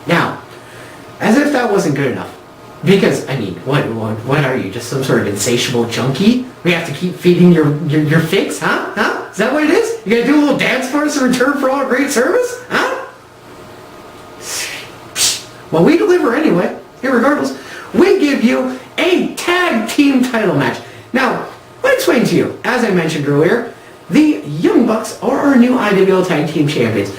Now, as if that wasn't good enough. Because, I mean, what are you? Just some sort of insatiable junkie? We have to keep feeding your fix, huh? Huh? Is that what it is? You gonna do a little dance for us in return for all great service? Huh? Well, we deliver anyway, irregardless. We give you a tag team title match. Now, let me explain to you, as I mentioned earlier, the Young Bucks are our new IWL Tag Team Champions.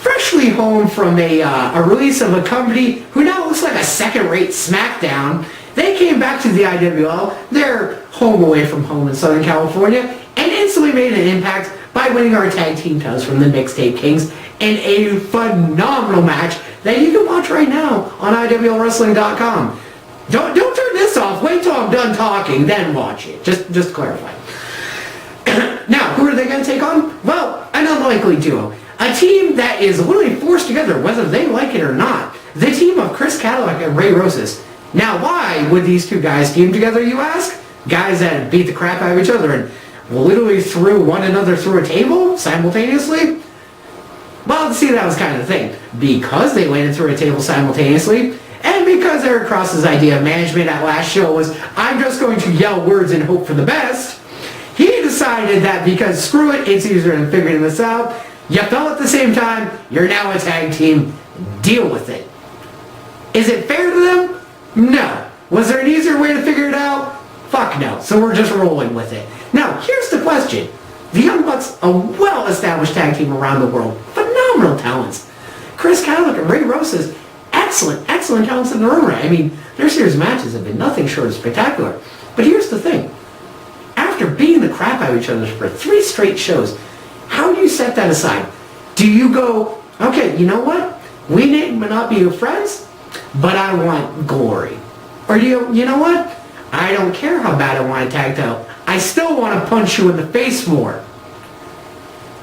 Freshly home from a release of a company who now looks like a second-rate SmackDown. They came back to the IWL, their home away from home in Southern California, and instantly made an impact by winning our tag team titles from the Mixtape Kings in a phenomenal match that you can watch right now on IWLWrestling.com. Don't turn this off. Wait till I'm done talking, then watch it. Just to clarify. Now, who are they going to take on? Well, an unlikely duo. A team that is literally forced together, whether they like it or not. The team of Chris Cadillac and Ray Rosas. Now, why would these two guys team together, you ask? Guys that beat the crap out of each other and literally threw one another through a table simultaneously? Well, see, that was kind of the thing. Because they landed through a table simultaneously, and because Eric Cross's idea of management at last show was, I'm just going to yell words and hope for the best, he decided that because screw it, it's easier than figuring this out. You fell at the same time, you're now a tag team, deal with it. Is it fair to them? No. Was there an easier way to figure it out? Fuck no. So we're just rolling with it. Now, here's the question. The Young Bucks, a well-established tag team around the world, phenomenal talents. Chris Cadillac and Ray Rosas, excellent talents in their own right. I mean, their series of matches have been nothing short of spectacular. But here's the thing. After beating the crap out of each other for 3 straight shows, how do you set that aside? Do you go, okay, you know what? We may not be your friends, but I want glory. Or do you know what? I don't care how bad I want a tag title. I still want to punch you in the face more.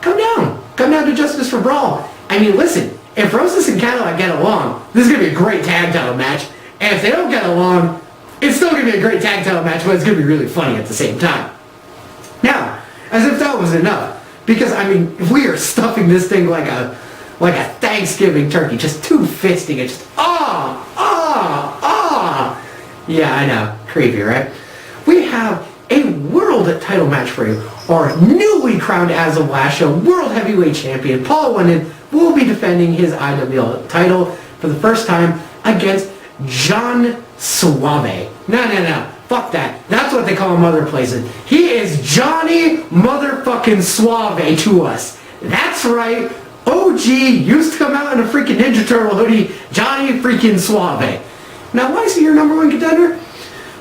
Come down. Come down to Justice for Brawl. I mean, listen, if Rosas and Cadillac get along, this is going to be a great tag title match. And if they don't get along, it's still going to be a great tag title match, but it's going to be really funny at the same time. Now, as if that was enough, because, I mean, if we are stuffing this thing like a Thanksgiving turkey, just two-fisting it, just, yeah, I know, creepy, right? We have a world title match for you. Our newly crowned as of last show world heavyweight champion, Paul London, will be defending his IWL title for the first time against John Suave. No. Fuck that. That's what they call him other places. He is Johnny motherfucking Suave to us. That's right. OG used to come out in a freaking Ninja Turtle hoodie. Johnny freaking Suave. Now, why is he your number 1 contender?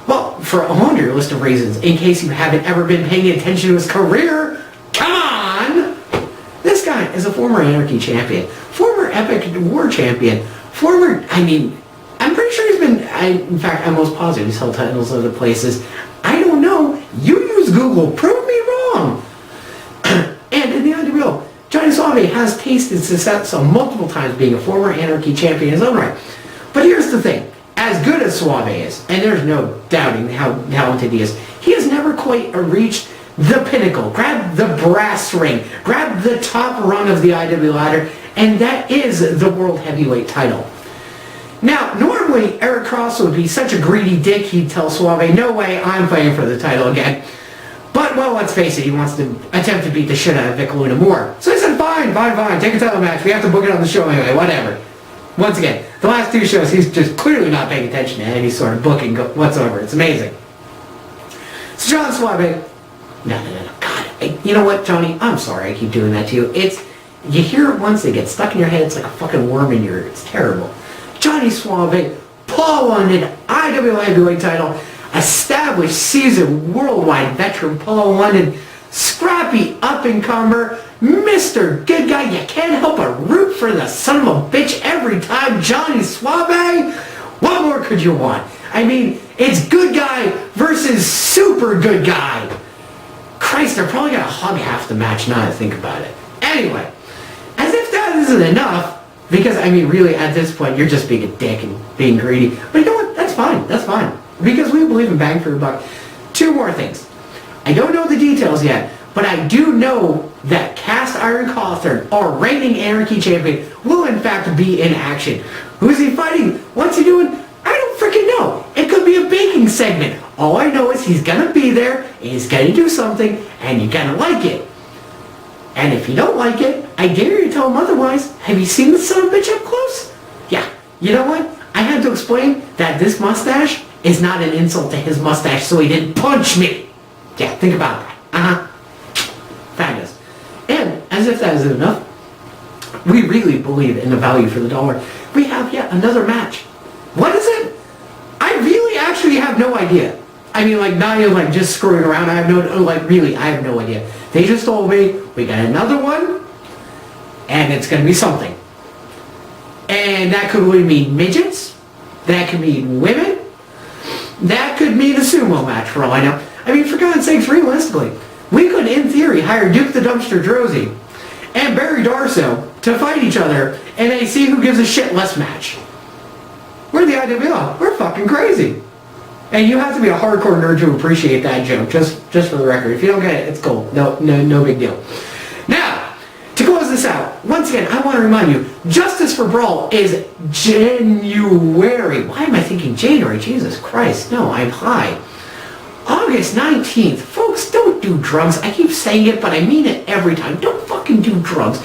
Well, for a laundry list of reasons, in case you haven't ever been paying attention to his career. Come on! This guy is a former Anarchy champion, former Epic War champion, I'm pretty sure he's been, in fact, I'm almost positive he's held titles other places. I don't know. You use Google. Prove me wrong. And in the IWL, Johnny Suave has tasted success on multiple times being a former Anarchy champion in his own right. But here's the thing. As good as Suave is, and there's no doubting how talented he is, he has never quite reached the pinnacle, grabbed the brass ring, grabbed the top rung of the IWL ladder, and that is the World Heavyweight title. Now, normally, Eric Cross would be such a greedy dick, he'd tell Suave, no way, I'm fighting for the title again. But, well, let's face it, he wants to attempt to beat the shit out of Vic Luna more. So he said, fine, take a title match, we have to book it on the show anyway, whatever. Once again, the last 2 shows, he's just clearly not paying attention to any sort of booking whatsoever. It's amazing. So John Suave, no, God, you know what, Johnny, I'm sorry I keep doing that to you. You hear it once, it gets stuck in your head, it's like a fucking worm in your ear, it's terrible. Johnny Suave, Paul London, IWL Heavyweight title, established seasoned worldwide veteran Paul London, scrappy up-and-comer, Mr. Good Guy, you can't help but root for the son of a bitch every time, Johnny Suave. What more could you want? I mean, it's good guy versus super good guy. Christ, they're probably going to hug half the match now that I think about it. Anyway, as if that isn't enough, because, I mean, really, at this point, you're just being a dick and being greedy. But you know what? That's fine. Because we believe in bang for your buck. 2 more things. I don't know the details yet, but I do know that Cast Iron Cawthorn, our reigning Anarchy champion, will in fact be in action. Who's he fighting? What's he doing? I don't freaking know. It could be a baking segment. All I know is he's gonna be there, he's gonna do something, and you're gonna like it. And if you don't like it, I dare you to tell him otherwise. Have you seen the son of a bitch up close? Yeah. You know what? I had to explain that this mustache is not an insult to his mustache, so he didn't punch me. Yeah, think about that. Fabulous. And as if that isn't enough, we really believe in the value for the dollar. We have yet another match. What is it? I really actually have no idea. I mean, like, not even like just screwing around. I have no, like, really, I have no idea. They just told me we got another one, and it's going to be something. And that could really mean midgets. That could mean women. That could mean a sumo match for all I know. I mean, for God's sakes, realistically, we could, in theory, hire Duke the Dumpster Drozy and Barry Darso to fight each other in a see who gives a shit less match. We're the IWL. We're fucking crazy. And you have to be a hardcore nerd to appreciate that joke, just for the record. If you don't get it, it's cool. No big deal. Now, to close this out, once again, I want to remind you, Justice for Brawl is January. Why am I thinking January? Jesus Christ. No, I'm high. August 19th. Folks, don't do drugs. I keep saying it, but I mean it every time. Don't fucking do drugs.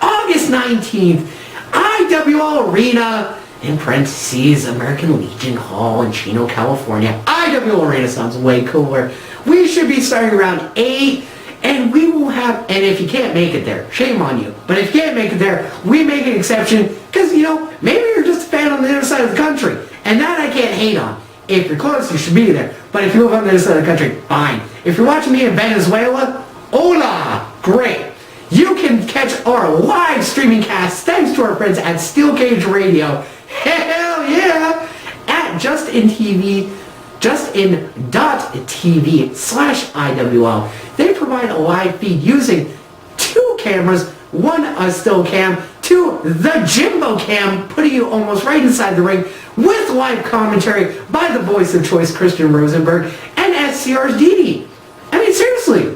August 19th, IWL Arena, in parentheses, American Legion Hall in Chino, California. IWL Arena sounds way cooler. We should be starting around 8, and we will have, and if you can't make it there, shame on you. But if you can't make it there, we make an exception, because, you know, maybe you're just a fan on the other side of the country, and that I can't hate on. If you're close, you should be there. But if you live on the other side of the country, fine. If you're watching me in Venezuela, hola, great. You can catch our live streaming cast thanks to our friends at Steel Cage Radio. Hell yeah! At justin.tv/IWL. They provide a live feed using 2 cameras, 1 a still cam, 2 the Jimbo cam, putting you almost right inside the ring, with live commentary by the voice of choice, Christian Rosenberg, and SCR's Dee. I mean, seriously,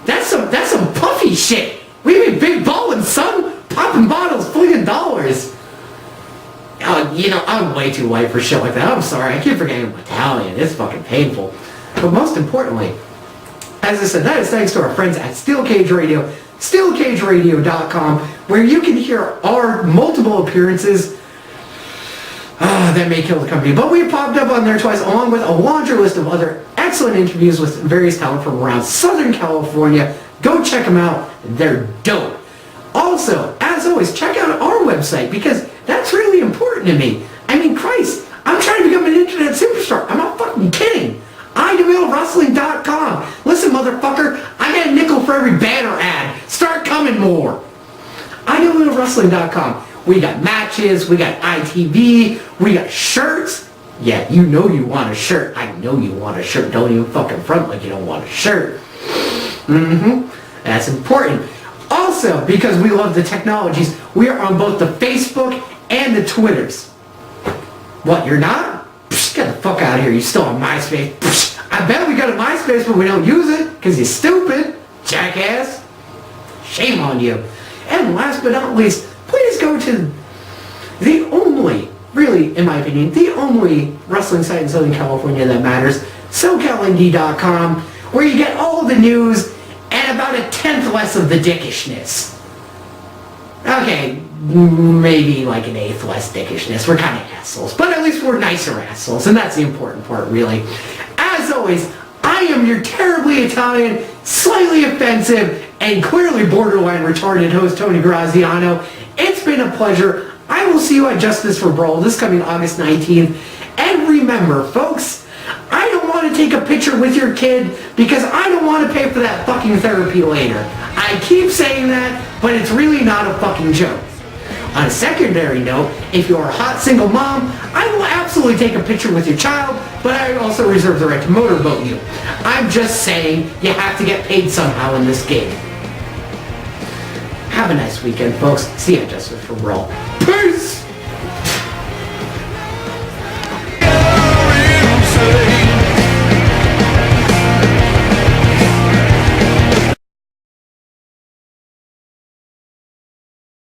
that's some puffy shit. We mean big ballin', son, popping bottles, flinging dollars. You know, I'm way too white for shit like that. I'm sorry, I keep forgetting I'm Italian. It's fucking painful. But most importantly, as I said, that is thanks to our friends at Steel Cage Radio, steelcageradio.com, where you can hear our multiple appearances that may kill the company. But we popped up on there twice, along with a laundry list of other excellent interviews with various talent from around Southern California. Go check them out. They're dope. Also, as always, check out our website, because that's really important to me. I mean, Christ, I'm trying to become an internet superstar. I'm not fucking kidding. IWLWrestling.com. Listen, motherfucker, I got a nickel for every banner ad. Start coming more. IWLWrestling.com. We got matches, we got ITV, we got shirts. Yeah, you know you want a shirt. I know you want a shirt. Don't even fucking front like you don't want a shirt. That's important. Also, because we love the technologies, we are on both the Facebook and the Twitters. What, you're not? Psh, get the fuck out of here. You're still on MySpace. Psh, I bet we got a MySpace, but we don't use it because you're stupid, jackass. Shame on you. And last but not least, please go to the only, really, in my opinion, the only wrestling site in Southern California that matters, SoCalND.com, where you get all the news and about a tenth less of the dickishness. Okay, maybe like an eighth less dickishness. We're kind of assholes, but at least we're nicer assholes, and that's the important part, really. As always, I am your terribly Italian, slightly offensive, and clearly borderline retarded host, Tony Graziano. It's been a pleasure. I will see you at Justice for Brawl this coming August 19th. And remember, folks, I don't want to take a picture with your kid because I don't want to pay for that fucking therapy later. I keep saying that, but it's really not a fucking joke. On a secondary note, if you're a hot single mom, I will absolutely take a picture with your child, but I also reserve the right to motorboat you. I'm just saying, you have to get paid somehow in this game. Have a nice weekend, folks. See you at Justice for Brawl. Peace!